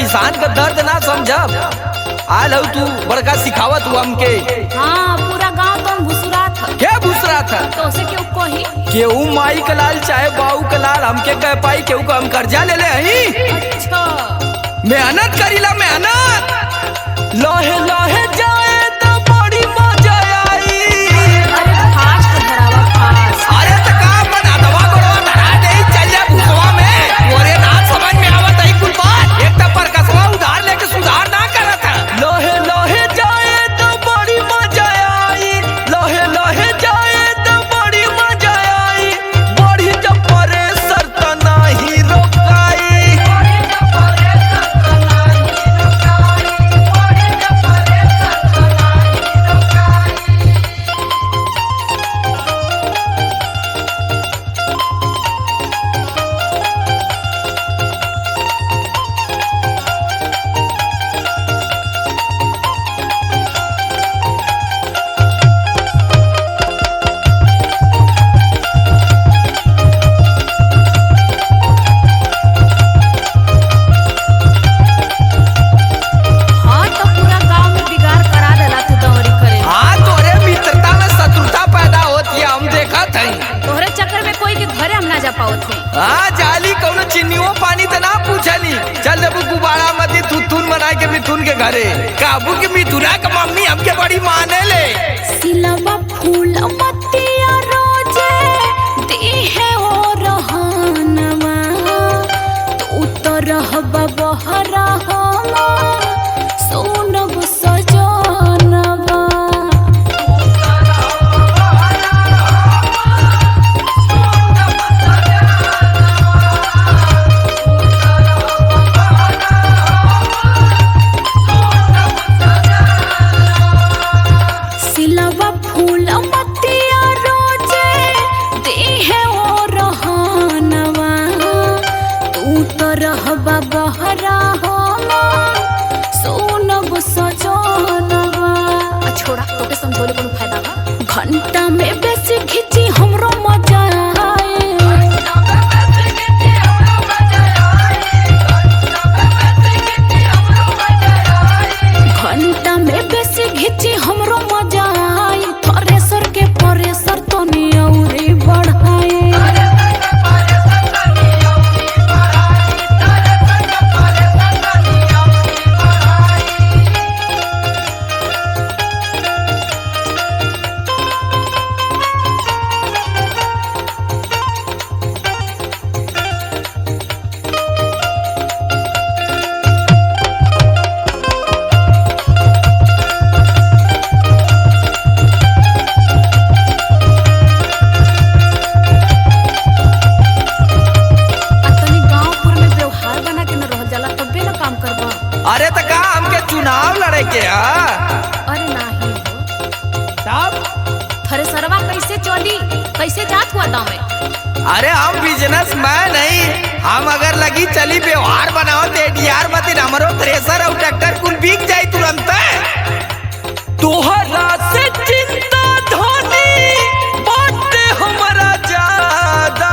किसान का दर्द ना समझब। आल हो तू बड़का सिखावत हुआ हमके। हाँ, पूरा गांव तो भुसुरा था। क्या भूसरा था? तो उसे क्यों कोही? केहू माई का लाल चाहे बाऊ का लाल हमके कह पाई, केहू को हम कर्जा ले ले हई। अच्छा, मेहनत करीला मेहनत, लोहे लोहे जाए तो बड़ी मजा आई। अरे फास्ट धरावा फास्ट। अरे तो का बना दवा गोड़वा धरा दे चल जा भूसवा में। ओरे ना समझ में आवत है कुल बात। एक तो पर कसवा उधार लेके सुधार ना करत है। लोहे लोहे जाए तो बड़ी मजा आई, लोहे लोहे जाए तो बड़ी मजा आई। बड़ी जब परे सर त नाही रोकाई। हाँ, तो पूरा गांव में बिगाड़ करा देला तू दौरी करे। हाँ तोरे मित्रता में शत्रुता पैदा होती है, हम देखत हई। तोहरे चक्कर में कोई के घरे हम ना जा पावत हई। हाँ जाली कौनो चिन्नियों पानी तो ना पूछली। चल जब गुब्बारा मती थुथुन बनाए के मिथुन के घरे। काबू की मिथुना का मम्मी हमके बड़ी माने ले। सिलवा फूल मतिया रोजे दी है ओ रहनवा, तू तो रहबा बहरा हम सोनब सजनवा। सिलवा फूल मतिया रोजे दी है ओ रहनवा, तू तो रहबा बहरा हम सोनब सजनवा। छोड़ा, तोके समझोले कोनो फायदा बा? घंटा में बेसी खिंची हमरो मजा आए। घंटा में बेसी घिची हमरो मजा आई। थ्रेसर के प्रेशर तो औरी बढ़ाए। आ तनी गांवपुर में व्यवहार बना के न रहल जाला, तबे ना काम करबा। अरे तो का हमके चुनाव लड़े के है अरे नाही हो, तब? थ्रेसरवा कैसे चली? कैसे जात हुआ दाम में? अरे हम बिजनेस मैन नहीं, हम अगर लगी चली व्यवहार बनाओ तो एडीआर मत हमरो थ्रेसर और ट्रैक्टर कुल बिक जाई तुरंत। तोहरा से चिंता धोनी बाटे हमरा ज्यादा,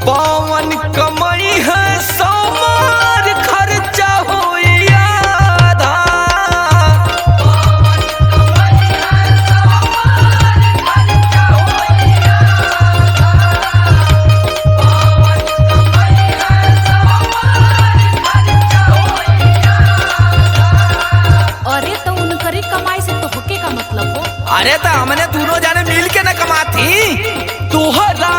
पवन कमाई है सोमार खर्चा होई आधा। अरे तो उनकरी कमाई से तो होके का मतलब हो? अरे तो हमने दोनों जाने मिल के न कमाती। तोहरा